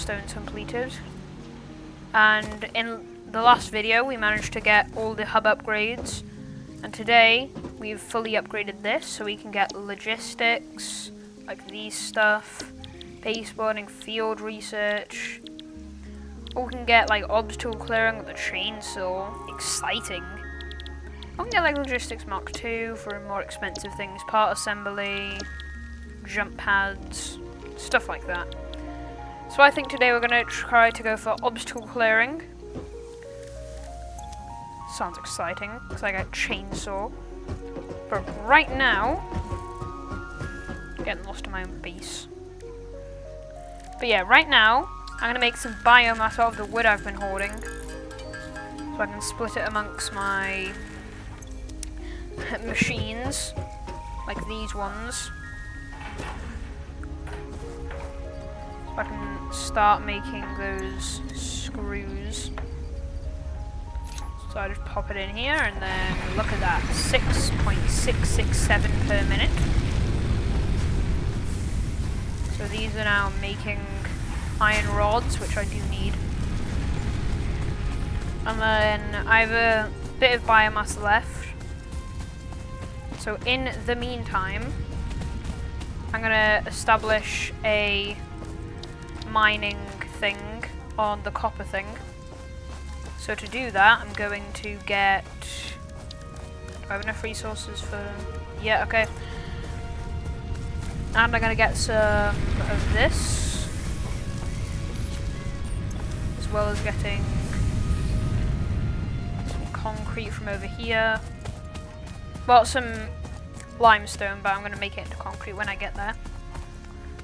milestones completed. And in the last video we managed to get all the hub upgrades, and today we've fully upgraded this so we can get logistics, like these stuff, base building, field research. Or we can get like obstacle clearing with the chainsaw, exciting. We can get like logistics Mark II for more expensive things, part assembly, jump pads, stuff like that. So I think today we're going to try to go for obstacle clearing. Sounds exciting, because I got chainsaw. But right now, I'm getting lost in my own base. But yeah, right now, I'm going to make some biomass out of the wood I've been hoarding. So I can split it amongst my machines, like these ones. So I can start making those screws. So I just pop it in here, and then look at that, 6.667 per minute. So these are now making iron rods, which I do need. And then I have a bit of biomass left. So in the meantime, I'm gonna establish a mining thing on the copper thing. So to do that, I'm going to get... Do I have enough resources for... Yeah, okay. And I'm gonna get some of this, as well as getting some concrete from over here. Well, some limestone, but I'm gonna make it into concrete when I get there.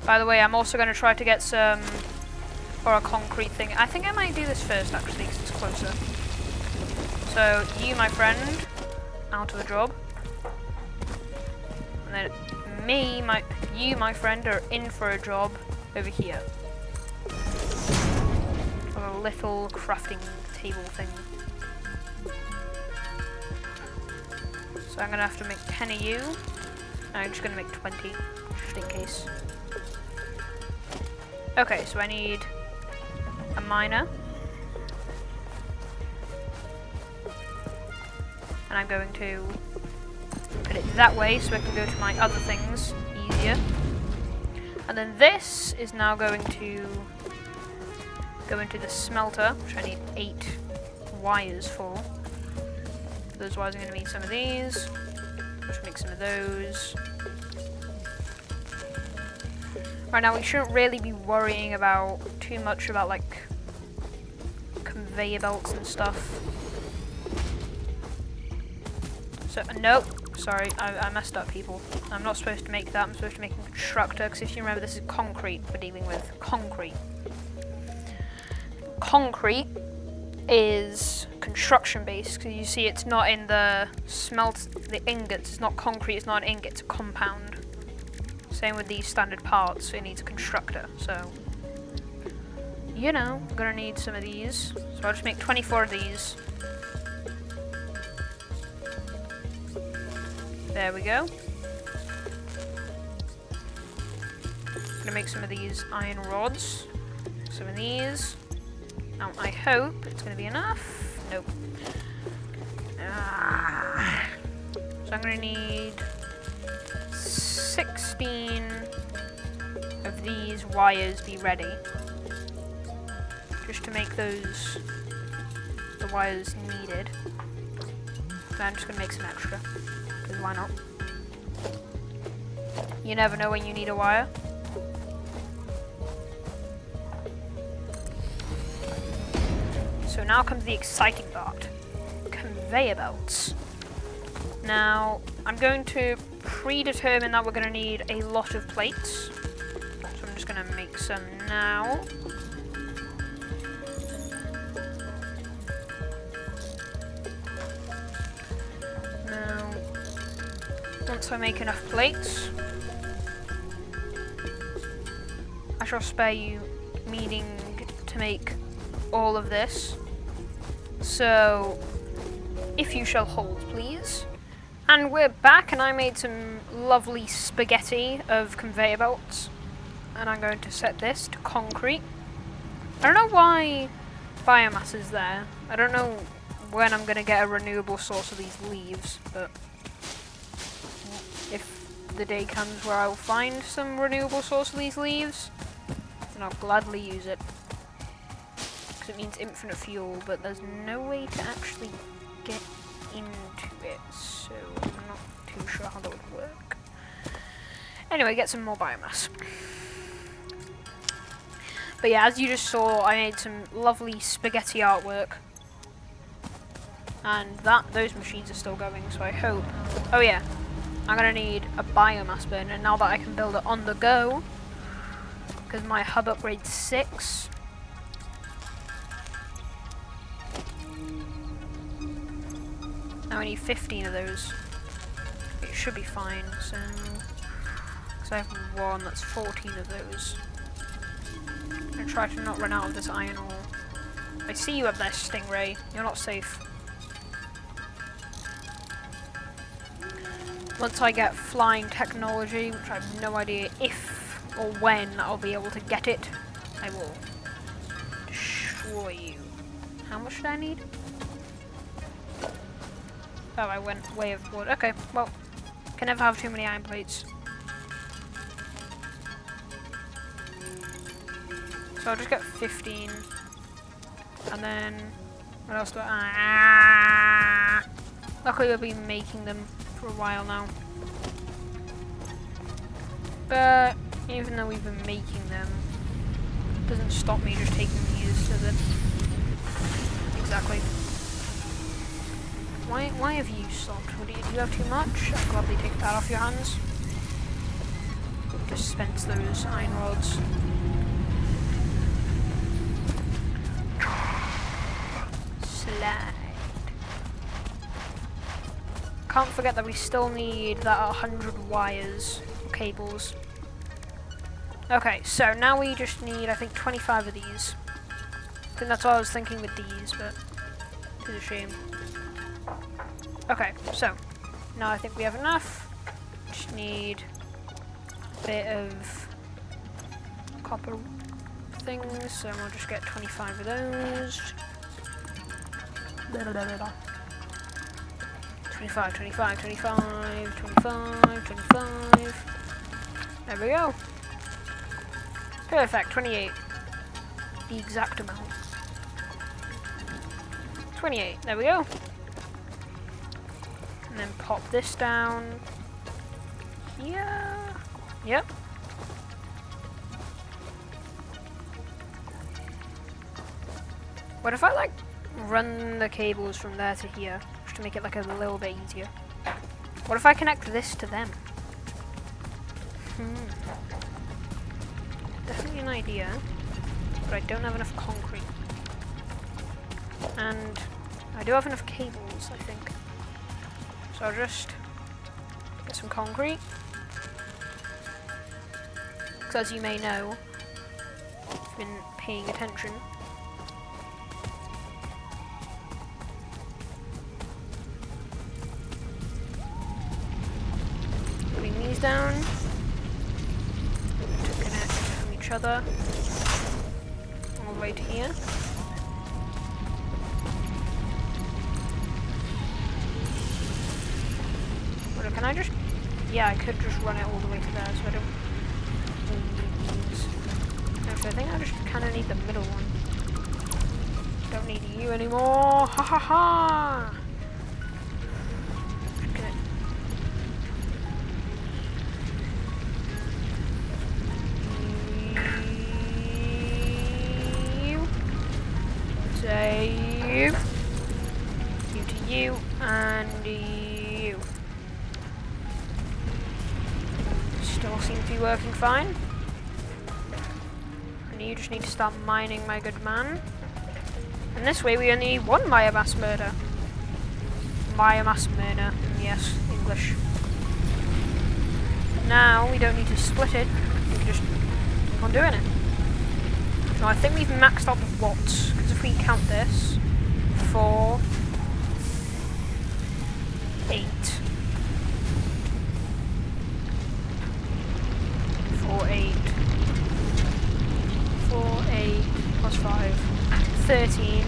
By the way, I'm also gonna try to get some, or a concrete thing. I think I might do this first, actually, because it's closer. So, you, my friend, out of a job. And then you, my friend, are in for a job over here. A little crafting table thing. So I'm gonna have to make 10 of you. I'm just gonna make 20, just in case. Okay, so I need a miner. And I'm going to put it that way so I can go to my other things easier. And then this is now going to go into the smelter, which I need 8 wires for. Those wires, I'm going to need some of these. Let's make some of those. Right now, we shouldn't really be worrying about too much about like conveyor belts and stuff. So, nope. Sorry, I messed up, people. I'm not supposed to make that. I'm supposed to make a constructor, because if you remember, this is concrete we're dealing with. Concrete. Concrete is construction based, because you see it's not in the the ingots. It's not concrete, it's not an ingot, it's a compound. Same with these standard parts, so it needs a constructor. So, you know, I'm gonna need some of these. So I'll just make 24 of these. There we go. I'm gonna make some of these iron rods. Some of these. Now I hope it's gonna be enough. Nope. So I'm gonna need 16 of these wires be ready. Just to make those the wires needed. And I'm just gonna make some extra. Because why not? You never know when you need a wire. So now comes the exciting part. Conveyor belts. Now, I'm going to predetermine that we're going to need a lot of plates. So I'm just going to make some now. Now, once I make enough plates, I shall spare you meaning to make all of this. So, if you shall hold, please. And we're back, and I made some lovely spaghetti of conveyor belts. And I'm going to set this to concrete. I don't know why biomass is there. I don't know when I'm going to get a renewable source of these leaves, but if the day comes where I'll find some renewable source of these leaves, then I'll gladly use it. Because it means infinite fuel, but there's no way to actually get into it, so I'm not too sure how that would work. Anyway, get some more biomass. But yeah, as you just saw, I made some lovely spaghetti artwork. And those machines are still going, so I hope... Oh yeah, I'm going to need a biomass burner now that I can build it on the go. Because my hub upgrade's 6. Now I need 15 of those. It should be fine, so... Because I have one, that's 14 of those. I'm going to try to not run out of this iron ore. I see you up there, Stingray. You're not safe. Once I get flying technology, which I have no idea if or when I'll be able to get it, I will destroy you. How much did I need? Oh, I went way overboard. Okay, well, can never have too many iron plates. So I'll just get 15. And then, what else do I... Luckily we'll be making them for a while now. But, even though we've been making them, it doesn't stop me just taking these, does it? Exactly. Why have you stopped? Do you have too much? I'll gladly take that off your hands. Dispense those iron rods. Slide. Can't forget that we still need that 100 wires, or cables. Okay, so now we just need, I think, 25 of these. I think that's what I was thinking with these, but it's a shame. Okay, so now I think we have enough. Just need a bit of copper things, so we'll just get 25 of those. 25, 25, 25, 25, 25. There we go. Perfect, 28. The exact amount. 28, there we go. And then pop this down here. Yep. What if I like run the cables from there to here, just to make it like a little bit easier? What if I connect this to them? Definitely an idea, but I don't have enough concrete. And I do have enough cables, I think. So I'll just get some concrete. Because as you may know, if you've been paying attention, putting these down to connect from each other all the way to here. Can I just... Yeah, I could just run it all the way to there, so I don't need these. Actually, I think I just kind of need the middle one. Don't need you anymore! Ha ha ha! Okay. You. Save. You to you, and you. Still seem to be working fine. And you just need to start mining, my good man. And this way we only need one biomass murder. Biomass murder, yes, English. Now we don't need to split it, we can just keep on doing it. Now I think we've maxed out the watts, because if we count this, 4, 8. 4, 8. 4, 8. plus 5. 13.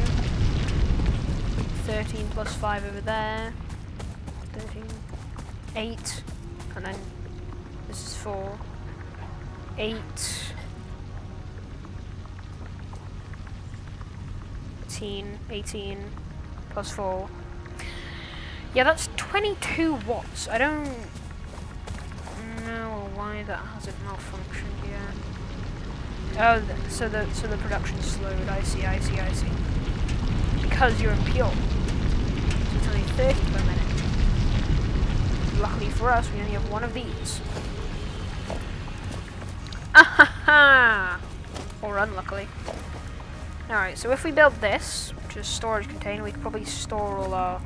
13 plus 5 over there. 13. 8. And then this is 4. 8. 18 plus 4. Yeah, that's 22 watts. I don't know why that hasn't malfunctioned yet. Oh, so the production's slowed. I see. Because you're in pure. So it's only 30 per minute. Luckily for us, we only have one of these. Ahaha! Or unluckily. Alright, so if we build this, which is a storage container, we could probably store all our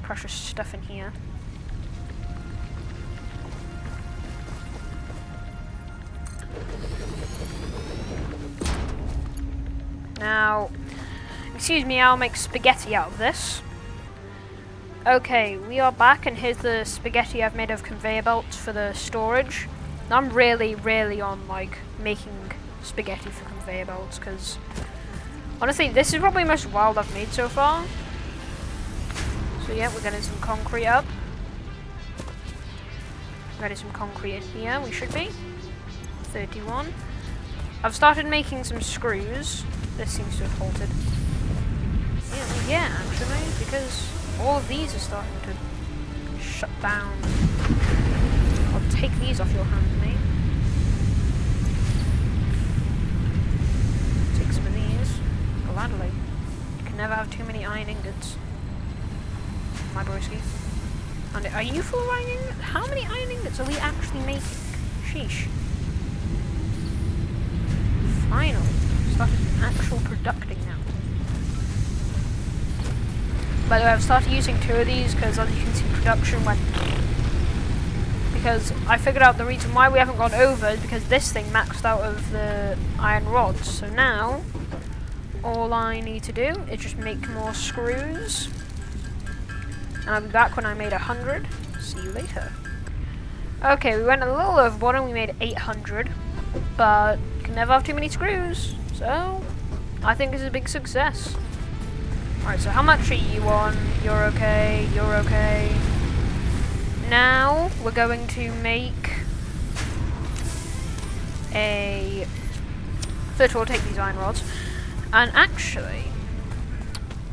precious stuff in here. Now, excuse me, I'll make spaghetti out of this. Okay, we are back, and here's the spaghetti I've made of conveyor belts for the storage. I'm really on, like, making spaghetti for conveyor belts, because honestly, this is probably the most wild I've made so far. So yeah, we're getting some concrete up. Getting some concrete in here, we should be. 31. I've started making some screws. This seems to have halted. Yeah, actually, because all of these are starting to shut down. I'll take these off your hands, mate. Take some of these. Gladly. You can never have too many iron ingots. My broski. And are you full of iron ingots? How many iron ingots are we actually making? Sheesh. Finally. Started actual producting now. By the way, I've started using 2 of these because, as you can see, production went. Because I figured out the reason why we haven't gone over is because this thing maxed out of the iron rods. So now, all I need to do is just make more screws. And I'll be back when I made 100. See you later. Okay, we went a little overboard and we made 800. But you can never have too many screws. So, I think it's a big success. Alright, so how much are you on? You're okay, you're okay. Now, we're going to make a... First of all, take these iron rods. And actually,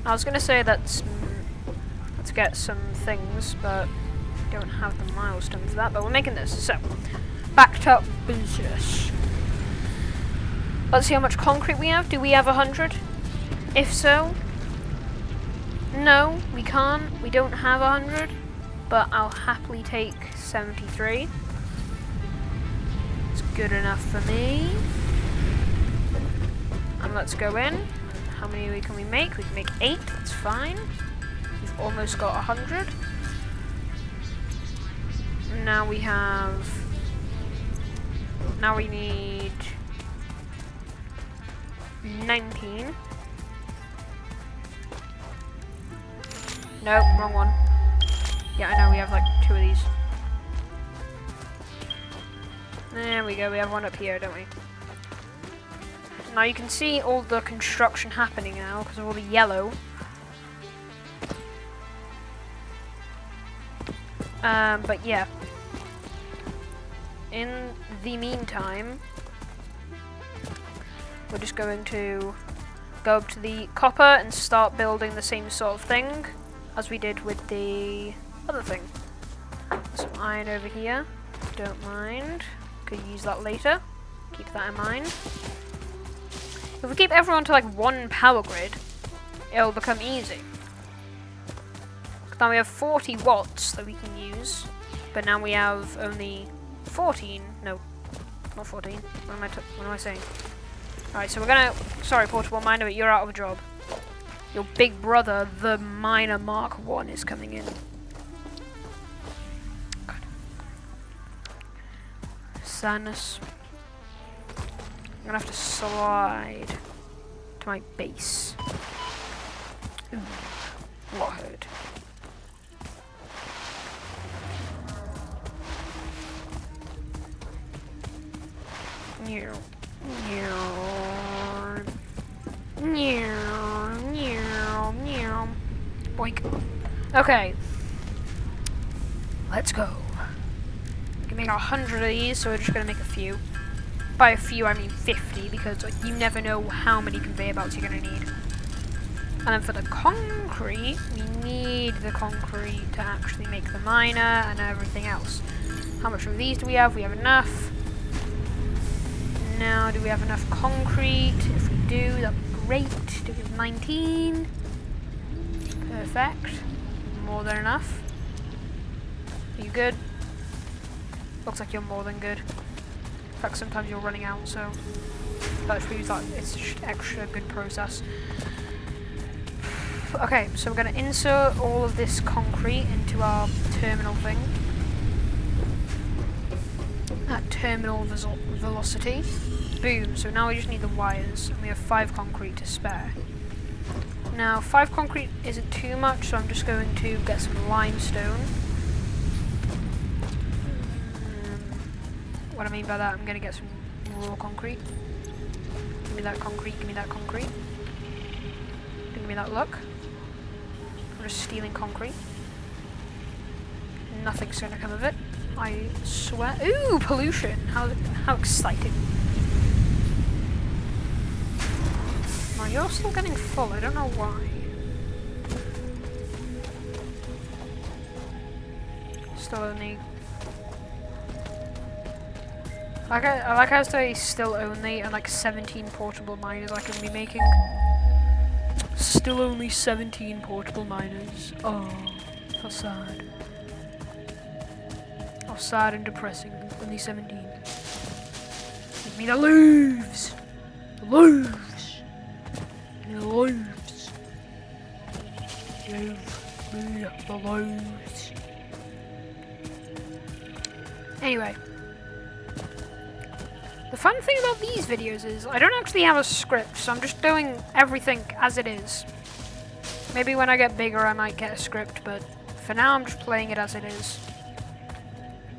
I was going to say let's get some things, but we don't have the milestone for that, but we're making this. So, back to business. Let's see how much concrete we have. Do we have 100? If so, no, we can't. We don't have 100, but I'll happily take 73. It's good enough for me. And let's go in. How many can we make? We can make 8, that's fine. We've almost got 100. Now we have... Now we need 19. No, wrong one. Yeah, I know, we have like 2 of these. There we go, we have one up here, don't we? Now you can see all the construction happening now because of all the yellow. But yeah. In the meantime, we're just going to go up to the copper and start building the same sort of thing as we did with the other thing. There's some iron over here, don't mind. Could use that later, keep that in mind. If we keep everyone to like 1 power grid, it'll become easy. Now we have 40 watts that we can use, but now we have only 14, no, not 14, what am I saying? Alright, so we're gonna, sorry Portable Miner, but you're out of a job. Your big brother, the Miner Mark 1, is coming in. God. Sadness. I'm gonna have to slide to my base. Ooh, what hurt? Boink. Okay. Let's go. We can make 100 of these, so we're just gonna make a few. By a few, I mean 50, because like, you never know how many conveyor belts you're gonna need. And then for the concrete, we need the concrete to actually make the miner and everything else. How much of these do we have? We have enough. Now, do we have enough concrete? If we do, that'd be great. Do we have 19? Perfect. More than enough. Are you good? Looks like you're more than good. In fact, sometimes you're running out, so that proves that it's just extra good process. Okay, so we're going to insert all of this concrete into our terminal thing. At terminal velocity. Boom, so now we just need the wires, and we have 5 concrete to spare. Now, 5 concrete isn't too much, so I'm just going to get some limestone. What I mean by that, I'm going to get some raw concrete. Give me that concrete, give me that concrete. Give me that luck. I'm just stealing concrete. Nothing's going to come of it. I swear. Ooh, pollution! How exciting! Now you're still getting full. I don't know why. Still only. I like how it's still only and like 17 portable miners I can be making. Still only 17 portable miners. Oh, how sad. How sad and depressing. Only 17. Give me the loaves! The loaves! Give me the loaves! Give me the loaves. Anyway. The fun thing about these videos is I don't actually have a script, so I'm just doing everything as it is. Maybe when I get bigger I might get a script, but for now I'm just playing it as it is.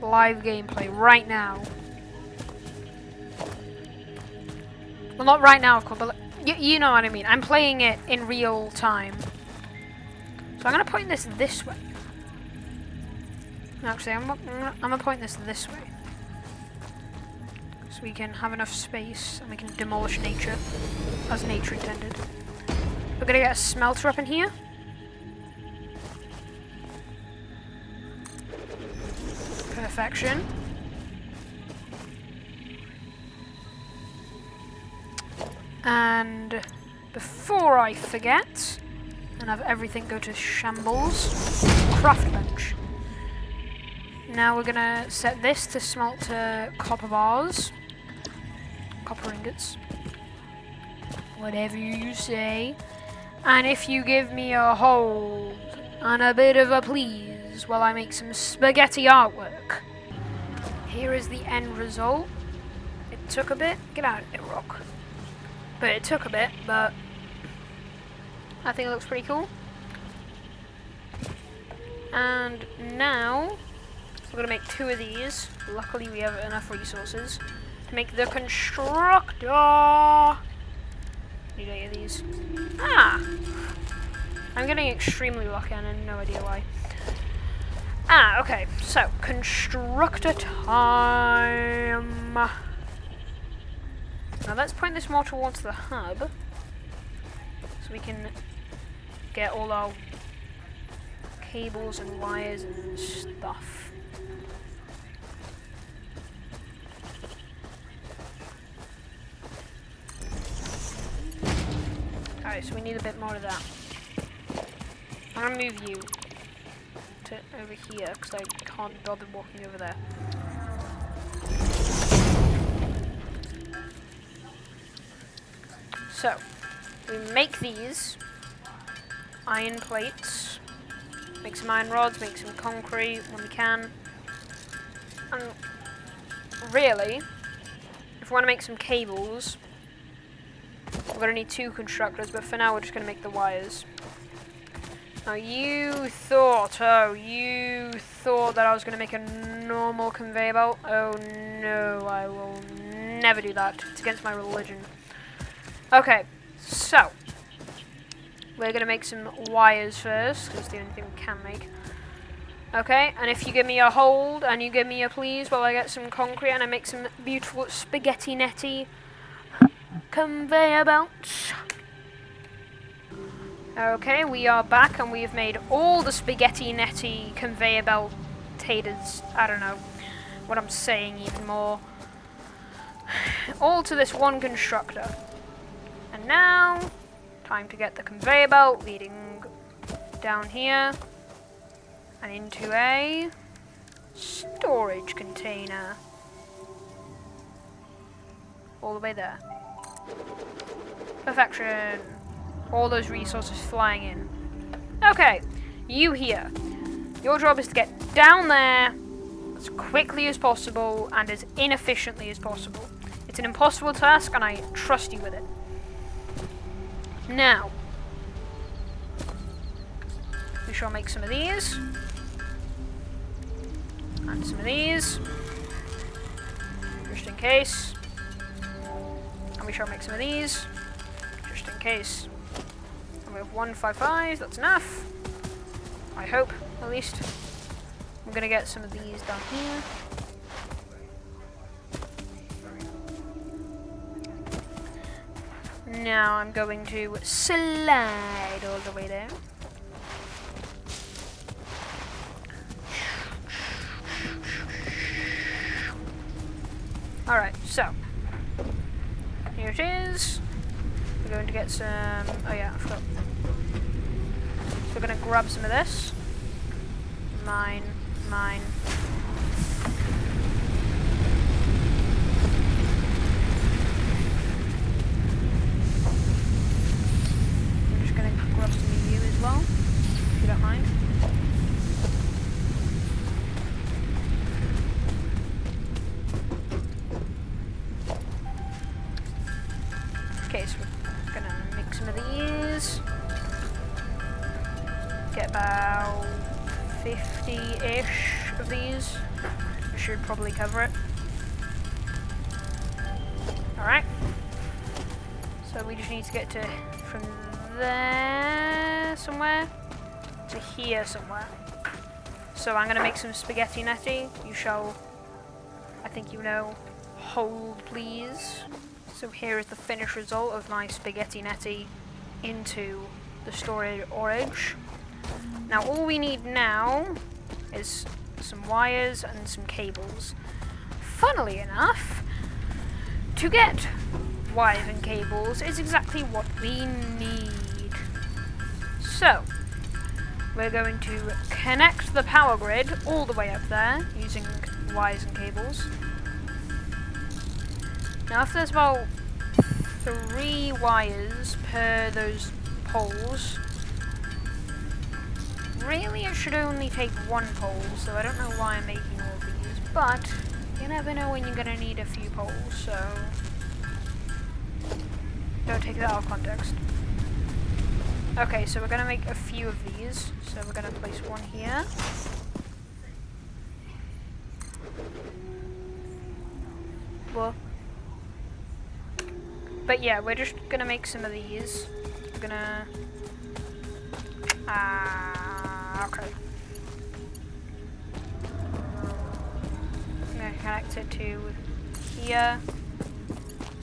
Live gameplay right now. Well, not right now, of course, but you know what I mean. I'm playing it in real time. So I'm going to point this way. Actually, I'm going to point this way. So we can have enough space and we can demolish nature as nature intended. We're going to get a smelter up in here. Perfection. And before I forget and have everything go to shambles, craft bench. Now we're gonna set this to smelt to copper bars, copper ingots, whatever you say. And if you give me a hold and a bit of a please while I make some spaghetti artwork. Here is the end result. It took a bit. Get out of it, rock. But it took a bit, but I think it looks pretty cool. And now we're going to make 2 of these. Luckily we have enough resources to make the constructor. Need 8 of these. Ah! I'm getting extremely lucky and I have no idea why. Ah, okay. So, constructor time. Now let's point this more towards the hub. So we can get all our cables and wires and stuff. Alright, so we need a bit more of that. I'm gonna move you to over here because I can't bother walking over there. So, we make these iron plates, make some iron rods, make some concrete when we can. And really, if we want to make some cables, we're going to need 2 constructors, but for now we're just going to make the wires. Now you thought that I was going to make a normal conveyor belt. Oh no, I will never do that. It's against my religion. Okay, So, we're going to make some wires first, because it's the only thing we can make. Okay, and if you give me a hold, and you give me a please while I get some concrete, and I make some beautiful spaghetti netty conveyor belts. Okay, we are back, and we've made all the spaghetti netty conveyor belt taters. I don't know what I'm saying even more. All to this one constructor. And now, time to get the conveyor belt leading down here and into a storage container. All the way there. Perfection. All those resources flying in. Okay, you here. Your job is to get down there as quickly as possible and as inefficiently as possible. It's an impossible task and I trust you with it. Now, we shall make some of these. And some of these. Just in case. And we shall make some of these. Just in case. And we have 155, that's enough. I hope, at least. I'm gonna get some of these down here. Now I'm going to slide all the way there. Alright, so here it is. We're going to get some, oh yeah, I forgot. So we're going to grab some of this. Mine. I'm just going to grab some of you as well, if you don't mind. Okay, so we're going to make some of these. Get about 50-ish of these. We should probably cover it. Alright. So we just need to get to from there somewhere to here somewhere. So I'm going to make some spaghetti netty. You shall, I think you know, hold please. So here is the finished result of my spaghetti netty into the storage. Now all we need now is some wires and some cables. Funnily enough, to get wires and cables is exactly what we need. So, we're going to connect the power grid all the way up there using wires and cables. Now if there's about 3 wires per those poles, really it should only take 1 pole, so I don't know why I'm making all these, but you never know when you're going to need a few poles, so don't take that out of context. Okay, so we're going to make a few of these, so we're going to place one here. Well, but yeah, we're just going to make some of these. We're going to okay. I'm going to connect it to here,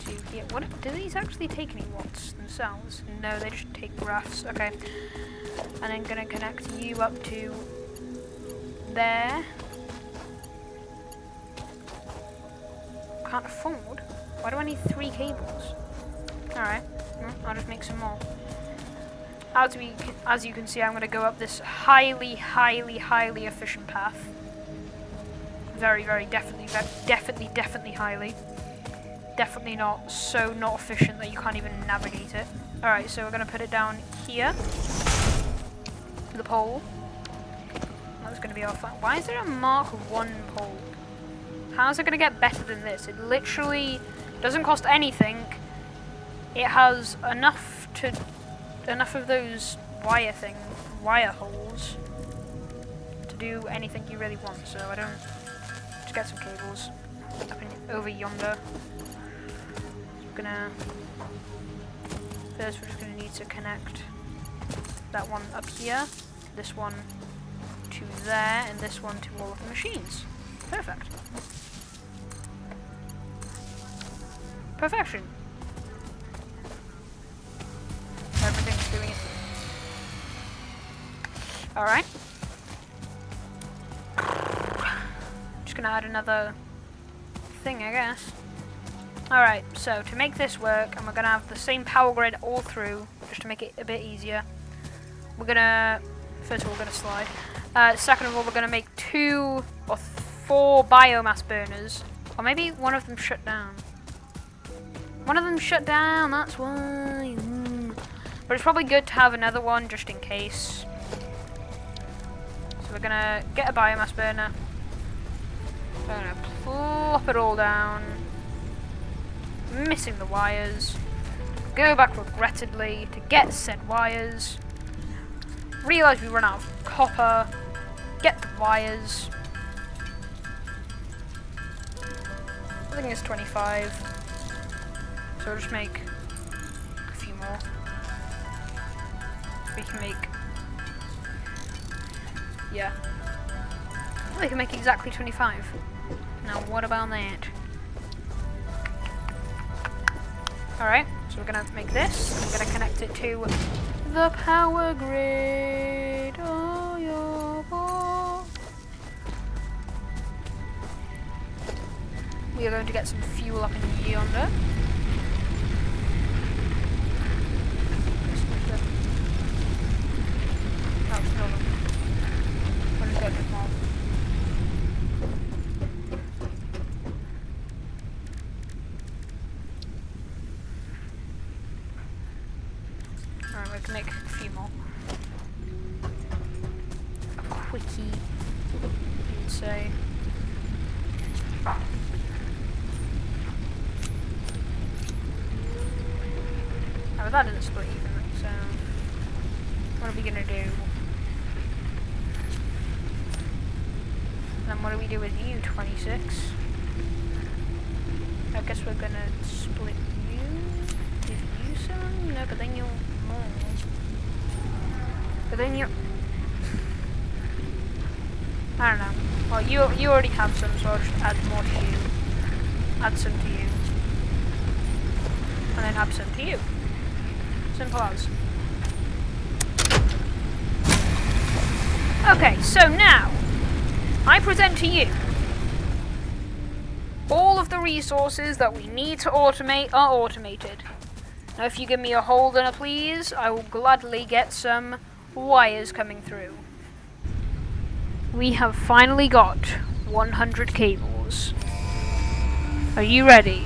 to here. What, do these actually take any watts themselves? No, they just take graphs. Okay. And I'm going to connect you up to there. Can't afford? Why do I need 3 cables? Alright, well, I'll just make some more. As you can see, I'm going to go up this highly efficient path. Very, definitely highly. Definitely not so not efficient that you can't even navigate it. Alright, so we're going to put it down here. The pole. That's going to be our fun. Why is there a Mark 1 pole? How's it going to get better than this? It literally doesn't cost anything. It has enough of those wire holes to do anything you really want. So I don't. Just get some cables up over yonder. I'm gonna First, we're just going to need to connect that one up here, this one to there, and this one to all of the machines. Perfect. Perfection. Everything's doing it. Alright. Just gonna add another thing, I guess. Alright, so to make this work, and we're gonna have the same power grid all through, just to make it a bit easier. We're gonna, first of all, we're gonna slide. Second of all, we're gonna make 2 or 4 biomass burners, or maybe one of them shut down. One of them shut down, that's why. But it's probably good to have another one just in case. So we're gonna get a biomass burner. We're gonna plop it all down. Missing the wires. Go back regrettably to get said wires. Realise we run out of copper. Get the wires. I think it's 25. So we'll just make a few more. We can make, yeah, we can make exactly 25. Now what about that? Alright, so we're gonna make this, and we're gonna connect it to the power grid. Oh, yeah, boy. We are going to get some fuel up in yonder. Alright, we can make a few more. A quickie, you would say. Oh, that didn't split evenly, so what are we gonna do? Then what do we do with you, 26? I guess we're gonna split you. Give you some? No, but then you'll more. But then you're... I don't know. Well, you already have some, so I'll just add more to you. Add some to you. And then add some to you. Simple as. Okay, so now I present to you all of the resources that we need to automate are automated. Now if you give me a holder, please, I will gladly get some wires coming through. We have finally got 100 cables. Are you ready?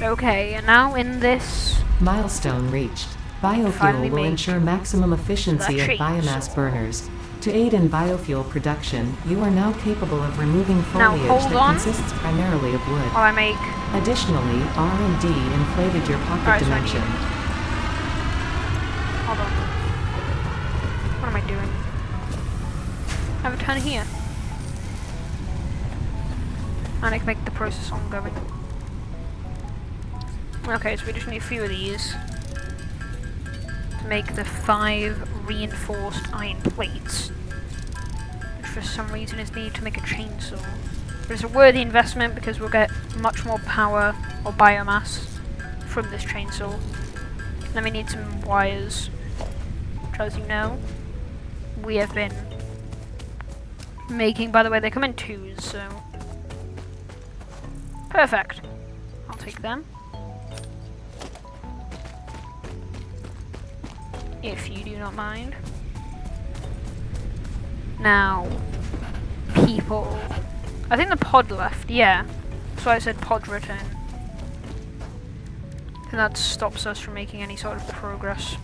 Okay, and now in this... Milestone reached. Biofuel will ensure maximum efficiency of biomass burners. To aid in biofuel production, you are now capable of removing foliage that consists primarily of wood. While I make... Additionally, R&D inflated your pocket dimension. Hold on. What am I doing? I have a ton here. And I can make the process ongoing. Okay, so we just need a few of these to make the 5 reinforced iron plates, which for some reason is needed to make a chainsaw. But it's a worthy investment because we'll get much more power or biomass from this chainsaw. Then we need some wires, which, as you know, we have been making. By the way, they come in 2s, so perfect. I'll take them. If you do not mind. Now, people. I think the pod left, yeah. That's why I said pod return. And that stops us from making any sort of progress.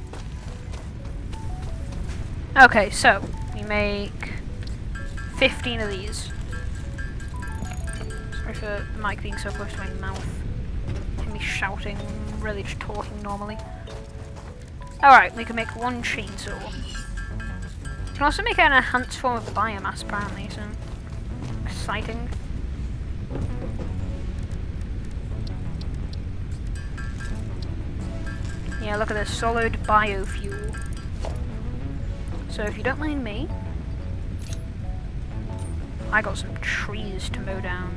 Okay, so we make 15 of these. Sorry for the mic being so close to my mouth. And me shouting, really just talking normally. Alright, we can make 1 chainsaw. We can also make an enhanced form of biomass, apparently, so exciting. Yeah, look at this, solid biofuel. So if you don't mind me, I got some trees to mow down.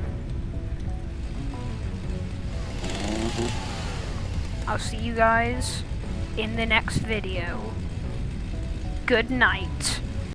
I'll see you guys in the next video. Good night.